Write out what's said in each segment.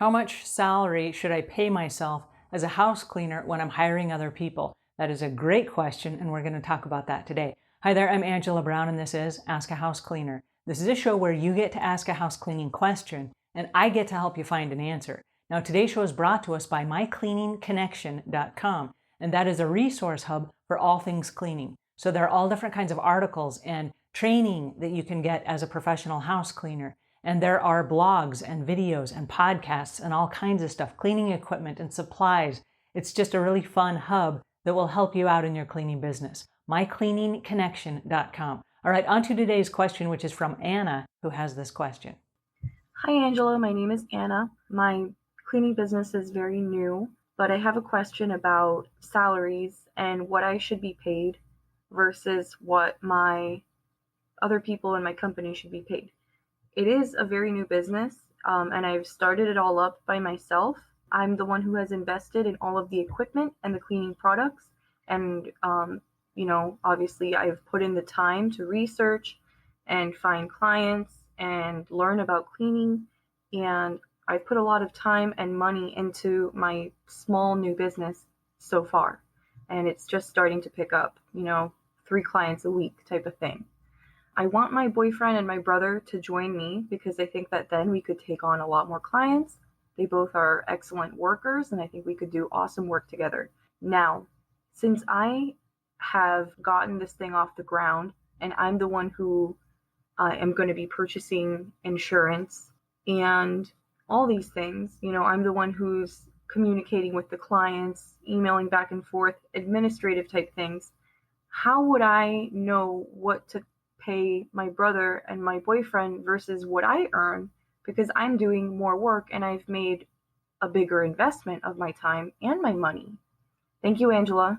How much salary should I pay myself as a house cleaner when I'm hiring other people? That is a great question, and we're going to talk about that today. Hi there, I'm Angela Brown, and this is Ask a House Cleaner. This is a show where you get to ask a house cleaning question, and I get to help you find an answer. Now, today's show is brought to us by mycleaningconnection.com, and that is a resource hub for all things cleaning. So there are all different kinds of articles and training that you can get as a professional house cleaner. And there are blogs and videos and podcasts and all kinds of stuff, cleaning equipment and supplies. It's just a really fun hub that will help you out in your cleaning business. mycleaningconnection.com. All right, on to today's question, which is from Anna, who has this question. Hi, Angela. My name is Anna. My cleaning business is very new, but I have a question about salaries and what I should be paid versus what my other people in my company should be paid. It is a very new business, and I've started it all up by myself. I'm the one who has invested in all of the equipment and the cleaning products. And, obviously I've put in the time to research and find clients and learn about cleaning. And I've put a lot of time and money into my small new business so far. And it's just starting to pick up, 3 clients a week type of thing. I want my boyfriend and my brother to join me because I think that then we could take on a lot more clients. They both are excellent workers, and I think we could do awesome work together. Now, since I have gotten this thing off the ground and I'm the one who am going to be purchasing insurance and all these things, I'm the one who's communicating with the clients, emailing back and forth, administrative type things. How would I know what to pay my brother and my boyfriend versus what I earn, because I'm doing more work and I've made a bigger investment of my time and my money? Thank you, Angela.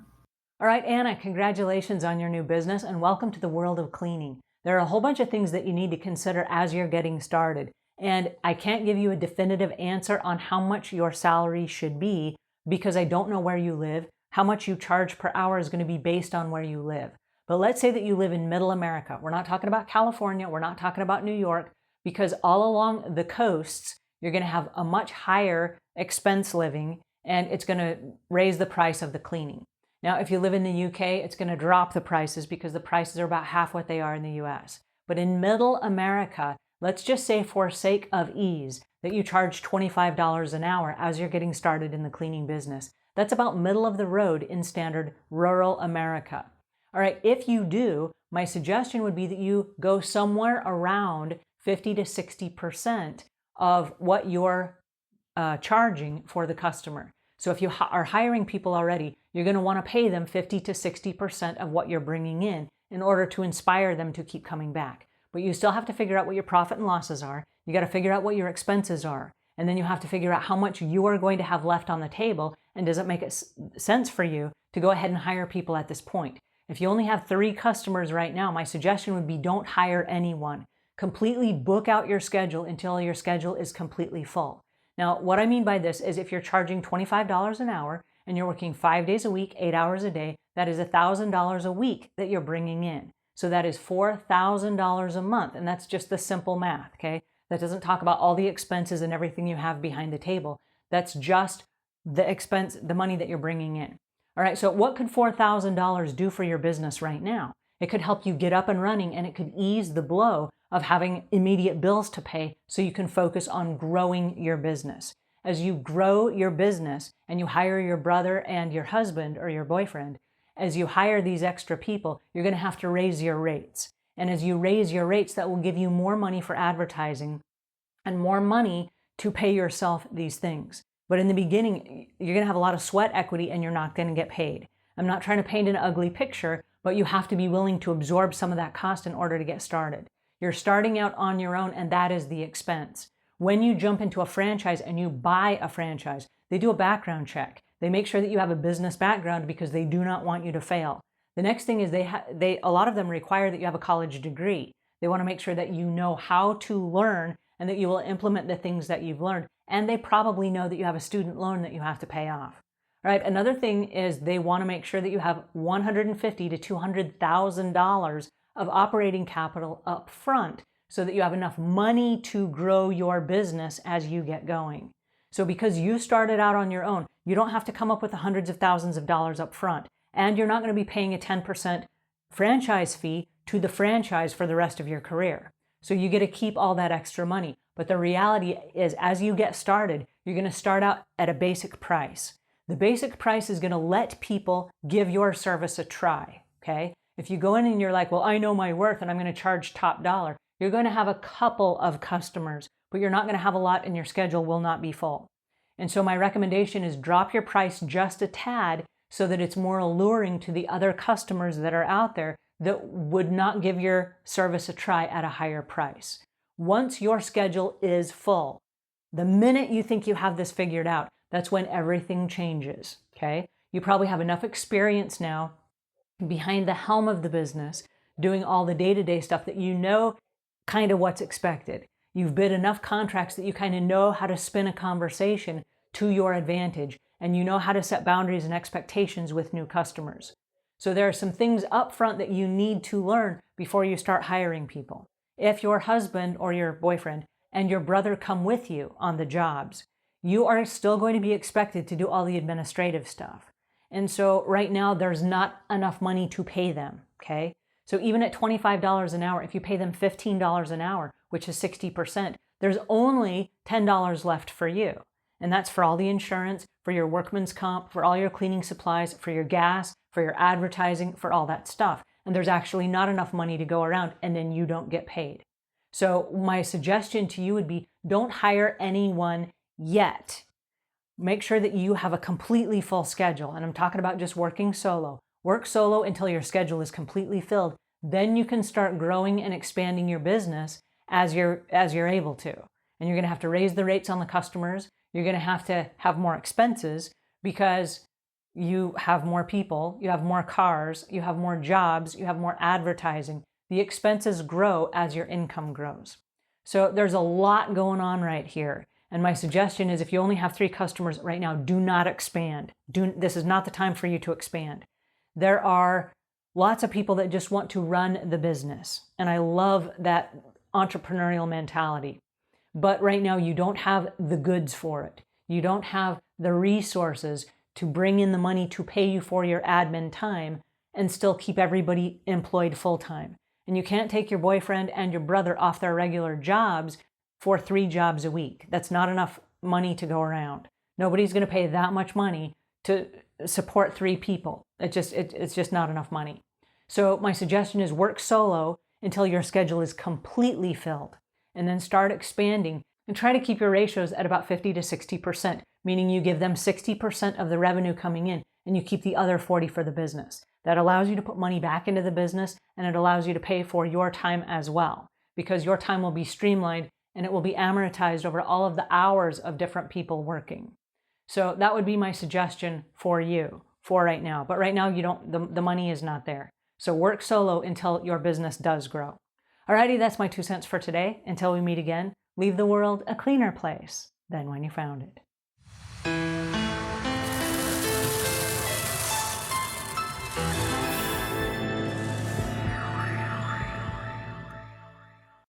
All right, Anna, congratulations on your new business and welcome to the world of cleaning. There are a whole bunch of things that you need to consider as you're getting started. And I can't give you a definitive answer on how much your salary should be because I don't know where you live. How much you charge per hour is going to be based on where you live. But let's say that you live in middle America. We're not talking about California. We're not talking about New York, because all along the coasts, you're going to have a much higher expense living, and it's going to raise the price of the cleaning. Now, if you live in the UK, it's going to drop the prices because the prices are about half what they are in the US. But in middle America, let's just say for sake of ease that you charge $25 an hour as you're getting started in the cleaning business. That's about middle of the road in standard rural America. All right, if you do, my suggestion would be that you go somewhere around 50 to 60% of what you're charging for the customer. So if you are hiring people already, you're going to want to pay them 50 to 60% of what you're bringing in order to inspire them to keep coming back. But you still have to figure out what your profit and losses are. You got to figure out what your expenses are. And then you have to figure out how much you are going to have left on the table, and does it make sense for you to go ahead and hire people at this point. If you only have 3 customers right now, my suggestion would be don't hire anyone. Completely book out your schedule until your schedule is completely full. Now, what I mean by this is if you're charging $25 an hour and you're working 5 days a week, 8 hours a day, that is $1,000 a week that you're bringing in. So that is $4,000 a month, and that's just the simple math, okay? That doesn't talk about all the expenses and everything you have behind the table. That's just the expense, the money that you're bringing in. All right, so what could $4,000 do for your business right now? It could help you get up and running, and it could ease the blow of having immediate bills to pay so you can focus on growing your business. As you grow your business and you hire your brother and your husband or your boyfriend, as you hire these extra people, you're going to have to raise your rates. And as you raise your rates, that will give you more money for advertising and more money to pay yourself these things. But in the beginning, you're going to have a lot of sweat equity and you're not going to get paid. I'm not trying to paint an ugly picture, but you have to be willing to absorb some of that cost in order to get started. You're starting out on your own, and that is the expense. When you jump into a franchise and you buy a franchise, they do a background check. They make sure that you have a business background because they do not want you to fail. The next thing is a lot of them require that you have a college degree. They want to make sure that you know how to learn and that you will implement the things that you've learned. And they probably know that you have a student loan that you have to pay off. All right. Another thing is they want to make sure that you have $150,000 to $200,000 of operating capital up front so that you have enough money to grow your business as you get going. So because you started out on your own, you don't have to come up with the hundreds of thousands of dollars up front. And you're not going to be paying a 10% franchise fee to the franchise for the rest of your career. So you get to keep all that extra money. But the reality is, as you get started, you're going to start out at a basic price. The basic price is going to let people give your service a try, okay? If you go in and you're like, well, I know my worth and I'm going to charge top dollar, you're going to have a couple of customers, but you're not going to have a lot and your schedule will not be full. And so my recommendation is drop your price just a tad so that it's more alluring to the other customers that are out there that would not give your service a try at a higher price. Once your schedule is full, the minute you think you have this figured out, that's when everything changes, okay? You probably have enough experience now behind the helm of the business, doing all the day-to-day stuff that you know kind of what's expected. You've bid enough contracts that you kind of know how to spin a conversation to your advantage, and you know how to set boundaries and expectations with new customers. So there are some things up front that you need to learn before you start hiring people. If your husband or your boyfriend and your brother come with you on the jobs, you are still going to be expected to do all the administrative stuff. And so right now there's not enough money to pay them, okay? So even at $25 an hour, if you pay them $15 an hour, which is 60%, there's only $10 left for you. And that's for all the insurance, for your workman's comp, for all your cleaning supplies, for your gas, for your advertising, for all that stuff. And there's actually not enough money to go around, and then you don't get paid. So my suggestion to you would be, don't hire anyone yet. Make sure that you have a completely full schedule. And I'm talking about just working solo. Work solo until your schedule is completely filled. Then you can start growing and expanding your business as you're able to. And you're going to have to raise the rates on the customers. You're going to have more expenses because you have more people, you have more cars, you have more jobs, you have more advertising. The expenses grow as your income grows. So there's a lot going on right here. And my suggestion is, if you only have 3 customers right now, do not expand. This is not the time for you to expand. There are lots of people that just want to run the business. And I love that entrepreneurial mentality. But right now you don't have the goods for it. You don't have the resources to bring in the money to pay you for your admin time and still keep everybody employed full-time. And you can't take your boyfriend and your brother off their regular jobs for 3 jobs a week. That's not enough money to go around. Nobody's going to pay that much money to support 3 people. It's just not enough money. So my suggestion is work solo until your schedule is completely filled, and then start expanding and try to keep your ratios at about 50 to 60%, meaning you give them 60% of the revenue coming in and you keep the other 40 for the business. That allows you to put money back into the business, and it allows you to pay for your time as well, because your time will be streamlined and it will be amortized over all of the hours of different people working. So that would be my suggestion for you for right now. But right now the money is not there. So work solo until your business does grow. Alrighty, that's my 2 cents for today. Until we meet again, leave the world a cleaner place than when you found it.